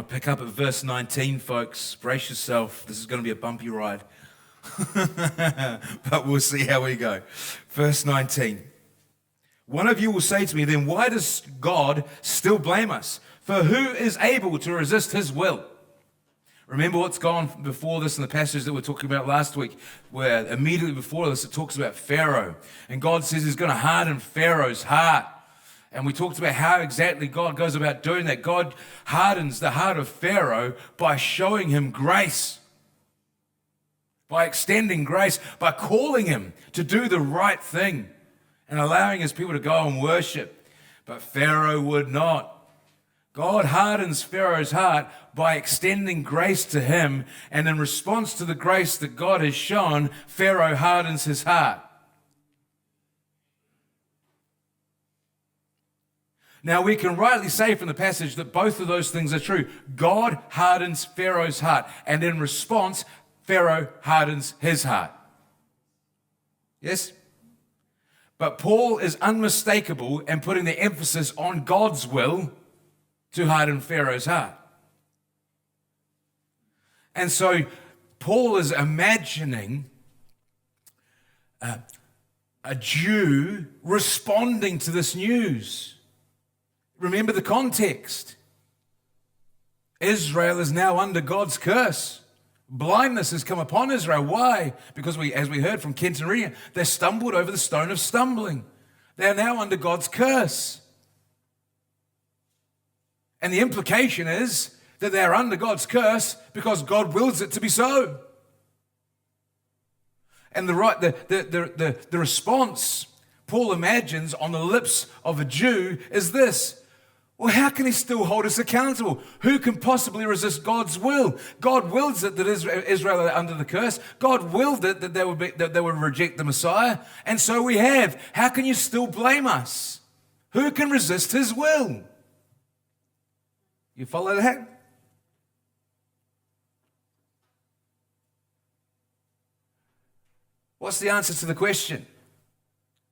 want to pick up at verse 19, folks. Brace yourself. This is going to be a bumpy ride. But we'll see how we go. Verse 19. One of you will say to me, then why does God still blame us? For who is able to resist his will? Remember what's gone before this in the passage that we were talking about last week, where immediately before this it talks about Pharaoh. And God says he's going to harden Pharaoh's heart. And we talked about how exactly God goes about doing that. God hardens the heart of Pharaoh by showing him grace, by extending grace, by calling him to do the right thing and allowing his people to go and worship. But Pharaoh would not. God hardens Pharaoh's heart by extending grace to him, and in response to the grace that God has shown, Pharaoh hardens his heart. Now, we can rightly say from the passage that both of those things are true. God hardens Pharaoh's heart, and in response, Pharaoh hardens his heart. Yes? But Paul is unmistakable in putting the emphasis on God's will to harden Pharaoh's heart. And so Paul is imagining a Jew responding to this news. Remember the context. Israel is now under God's curse. Blindness has come upon Israel. Why? Because as we heard from Kent and Rita, they stumbled over the stone of stumbling. They are now under God's curse. And the implication is that they are under God's curse because God wills it to be so. And the response Paul imagines on the lips of a Jew is this: well, how can he still hold us accountable? Who can possibly resist God's will? God wills it that Israel are under the curse. God willed it that they would reject the Messiah. And so we have. How can you still blame us? Who can resist his will? You follow that? What's the answer to the question?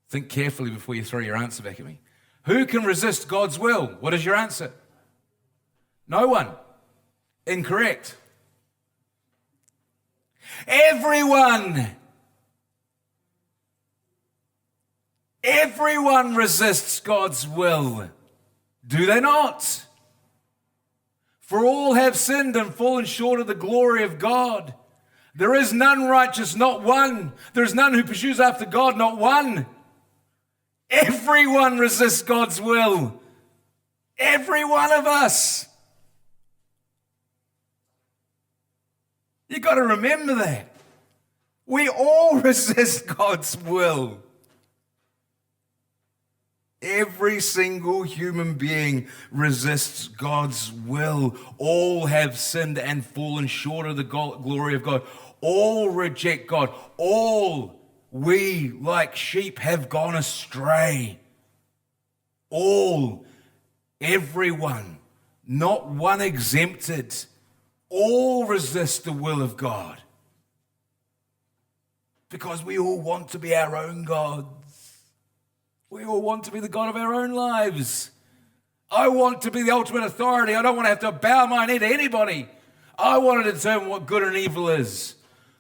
Think carefully before you throw your answer back at me. Who can resist God's will? What is your answer? No one. Incorrect. Everyone. Everyone resists God's will. Do they not? For all have sinned and fallen short of the glory of God. There is none righteous, not one. There is none who pursues after God, not one. Everyone resists God's will. Every one of us. You've got to remember that. We all resist God's will. Every single human being resists God's will. All have sinned and fallen short of the glory of God. All reject God. All, we like sheep have gone astray. All, everyone, not one exempted. All resist the will of God. Because we all want to be our own gods. We all want to be the God of our own lives. I want to be the ultimate authority. I don't want to have to bow my knee to anybody. I want to determine what good and evil is.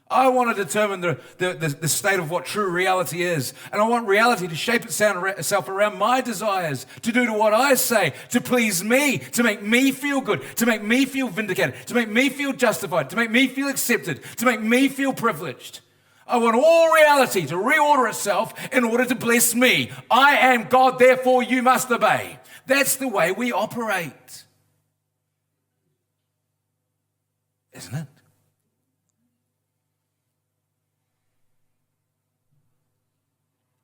I want to determine the state of what true reality is. And I want reality to shape itself around my desires, to do to what I say, to please me, to make me feel good, to make me feel vindicated, to make me feel justified, to make me feel accepted, to make me feel privileged. I want all reality to reorder itself in order to bless me. I am God, therefore you must obey. That's the way we operate. Isn't it?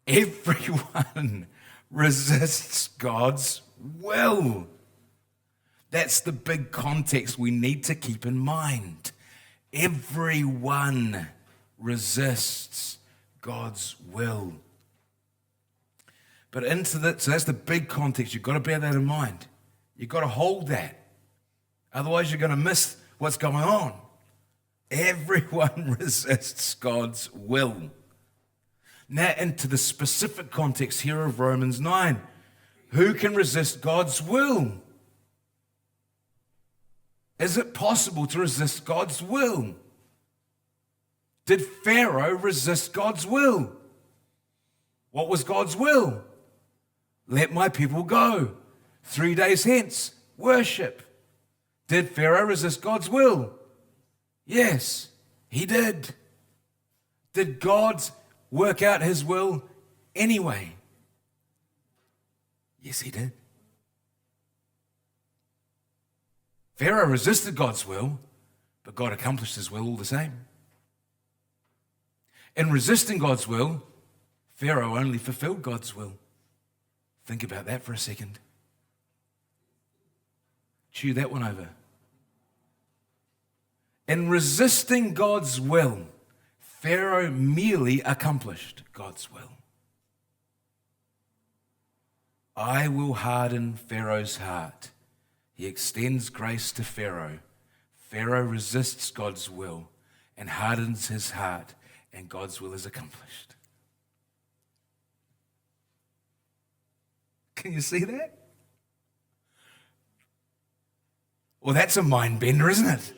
Everyone resists God's will. That's the big context we need to keep in mind. Everyone resists God's will. But so that's the big context. You've got to bear that in mind. You've got to hold that. Otherwise, you're going to miss what's going on. Everyone resists God's will. Now into the specific context here of Romans 9. Who can resist God's will? Is it possible to resist God's will? Did Pharaoh resist God's will? What was God's will? Let my people go. 3 days hence, worship. Did Pharaoh resist God's will? Yes, he did. Did God work out his will anyway? Yes, he did. Pharaoh resisted God's will, but God accomplished his will all the same. In resisting God's will, Pharaoh only fulfilled God's will. Think about that for a second. Chew that one over. In resisting God's will, Pharaoh merely accomplished God's will. I will harden Pharaoh's heart. He extends grace to Pharaoh. Pharaoh resists God's will and hardens his heart, and God's will is accomplished. Can you see that? Well, that's a mind bender, isn't it?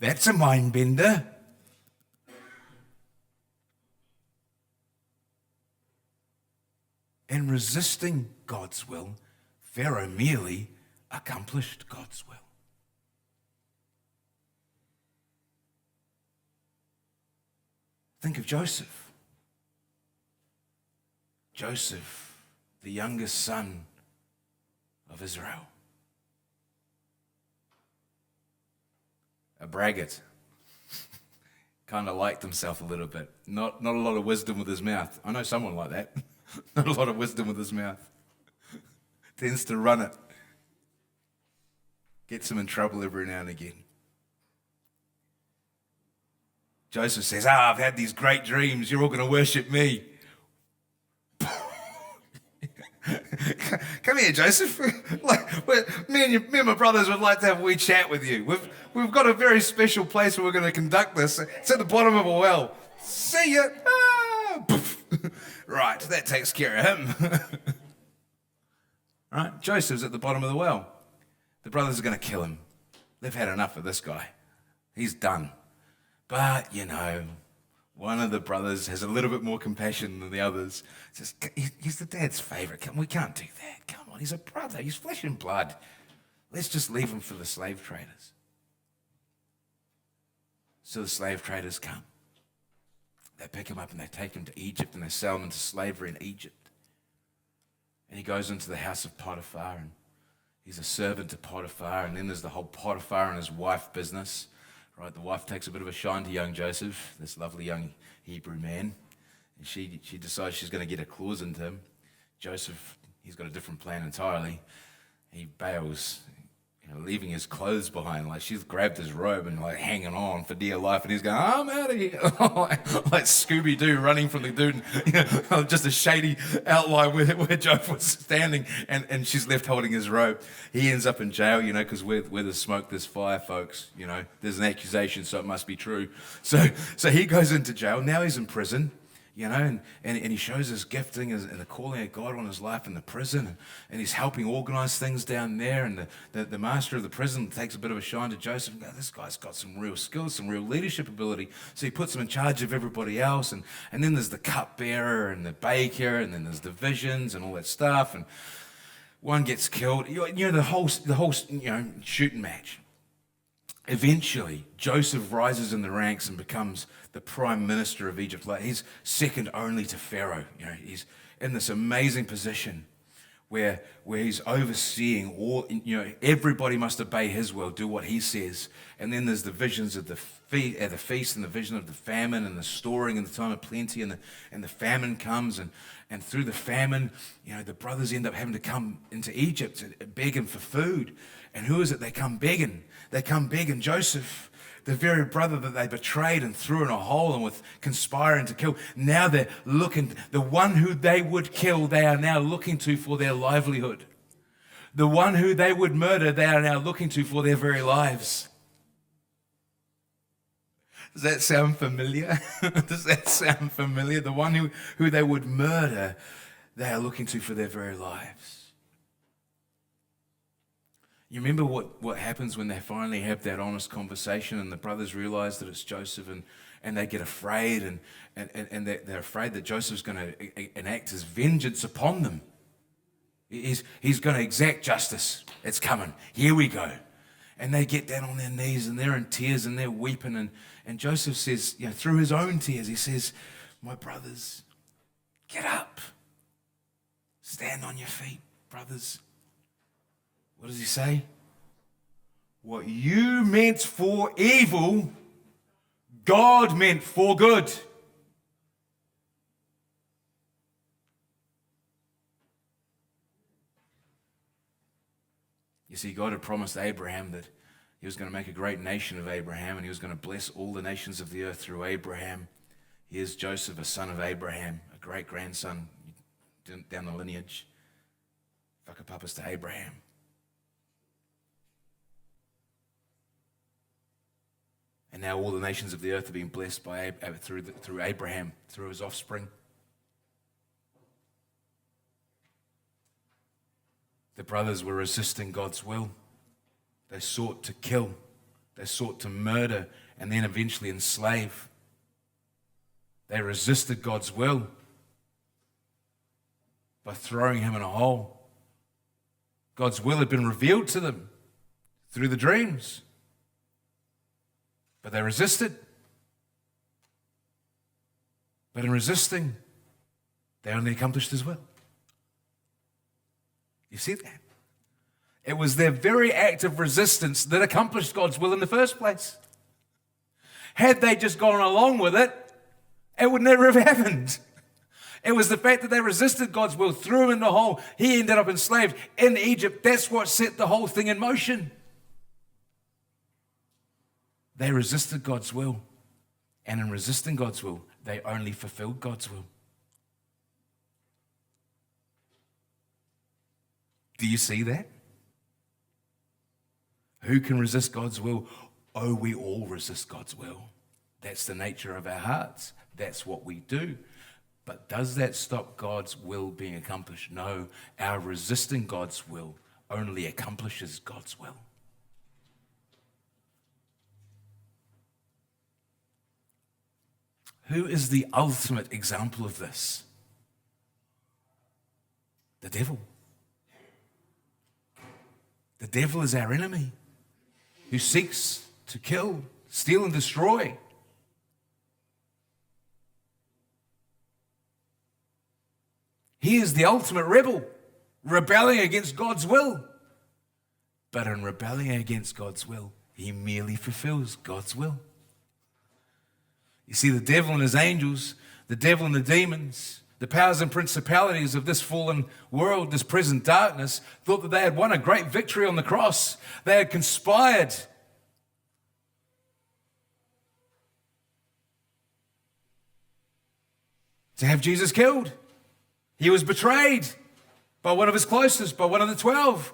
That's a mind bender. In resisting God's will, Pharaoh merely accomplished God's will. Think of Joseph. Joseph, the youngest son of Israel. A braggart. Kind of liked himself a little bit. Not a lot of wisdom with his mouth. I know someone like that. Not a lot of wisdom with his mouth. Tends to run it. Gets him in trouble every now and again. Joseph says, I've had these great dreams. You're all going to worship me. Come here, Joseph. Me and my brothers would like to have a wee chat with you. We've got a very special place where we're going to conduct this. It's at the bottom of a well. See ya. Right, that takes care of him. Right, Joseph's at the bottom of the well. The brothers are going to kill him. They've had enough of this guy. He's done. But, one of the brothers has a little bit more compassion than the others. Says, he's the dad's favorite. We can't do that. Come on, he's a brother. He's flesh and blood. Let's just leave him for the slave traders. So the slave traders come. They pick him up and they take him to Egypt and they sell him into slavery in Egypt. And he goes into the house of Potiphar and he's a servant to Potiphar. And then there's the whole Potiphar and his wife business. Right, the wife takes a bit of a shine to young Joseph, this lovely young Hebrew man, and she decides she's going to get a clause into him. Joseph, he's got a different plan entirely. He bails, leaving his clothes behind. Like she's grabbed his robe and hanging on for dear life, and he's going, I'm out of here, like Scooby-Doo running from the dude, just a shady outline where Joseph was standing, and she's left holding his robe. He ends up in jail, because where there's smoke, there's fire, folks. There's an accusation, so it must be true. So he goes into jail. Now he's in prison. And he shows his gifting and the calling of God on his life in the prison, and he's helping organize things down there, and the master of the prison takes a bit of a shine to Joseph and goes, this guy's got some real skills, some real leadership ability, so he puts him in charge of everybody else, and then there's the cupbearer and the baker, and then there's divisions and all that stuff, and one gets killed, the whole shooting match. Eventually, Joseph rises in the ranks and becomes the prime minister of Egypt. He's second only to Pharaoh. He's in this amazing position where he's overseeing all. Everybody must obey his will, do what he says. And then there's the visions of the feast, and the vision of the famine, and the storing in the time of plenty, and the famine comes, and through the famine, the brothers end up having to come into Egypt begging for food. And who is it they come begging? They come begging Joseph, the very brother that they betrayed and threw in a hole and with conspiring to kill. Now they're looking, the one who they would kill, they are now looking to for their livelihood. The one who they would murder, they are now looking to for their very lives. Does that sound familiar? Does that sound familiar? The one who they would murder, they are looking to for their very lives. You remember what happens when they finally have that honest conversation and the brothers realize that it's Joseph, and they get afraid, and they're afraid that Joseph's going to enact his vengeance upon them. He's going to exact justice. It's coming. Here we go. And they get down on their knees and they're in tears and they're weeping. And Joseph says, through his own tears, he says, my brothers, get up. Stand on your feet, brothers. What does he say? What you meant for evil, God meant for good. You see, God had promised Abraham that he was going to make a great nation of Abraham, and he was going to bless all the nations of the earth through Abraham. Here's Joseph, a son of Abraham, a great-grandson down the lineage. Whakapapas to Abraham. And now all the nations of the earth are being blessed through Abraham, through his offspring. The brothers were resisting God's will. They sought to kill. They sought to murder and then eventually enslave. They resisted God's will by throwing him in a hole. God's will had been revealed to them through the dreams, but they resisted. But in resisting, they only accomplished his will. You see that? It was their very act of resistance that accomplished God's will in the first place. Had they just gone along with it, it would never have happened. It was the fact that they resisted God's will, threw him in the hole. He ended up enslaved in Egypt. That's what set the whole thing in motion. They resisted God's will. And in resisting God's will, they only fulfilled God's will. Do you see that? Who can resist God's will? Oh, we all resist God's will. That's the nature of our hearts. That's what we do. But does that stop God's will being accomplished? No, our resisting God's will only accomplishes God's will. Who is the ultimate example of this? The devil. The devil is our enemy who seeks to kill, steal, and destroy. He is the ultimate rebel, rebelling against God's will. But in rebelling against God's will, he merely fulfills God's will. You see, the devil and his angels, the devil and the demons, the powers and principalities of this fallen world, this present darkness, thought that they had won a great victory on the cross. They had conspired to have Jesus killed. He was betrayed by one of his closest, by one of the 12.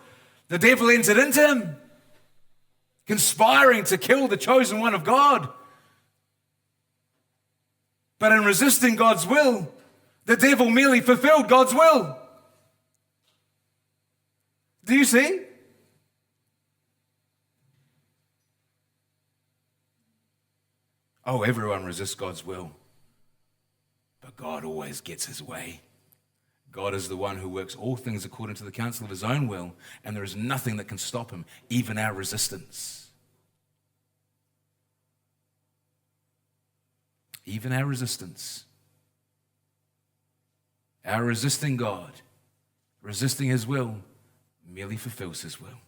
The devil entered into him, conspiring to kill the chosen one of God. But in resisting God's will, the devil merely fulfilled God's will. Do you see? Oh, everyone resists God's will, but God always gets his way. God is the one who works all things according to the counsel of his own will, and there is nothing that can stop him, even our resistance. Even our resistance. Our resisting God, resisting his will, merely fulfills his will.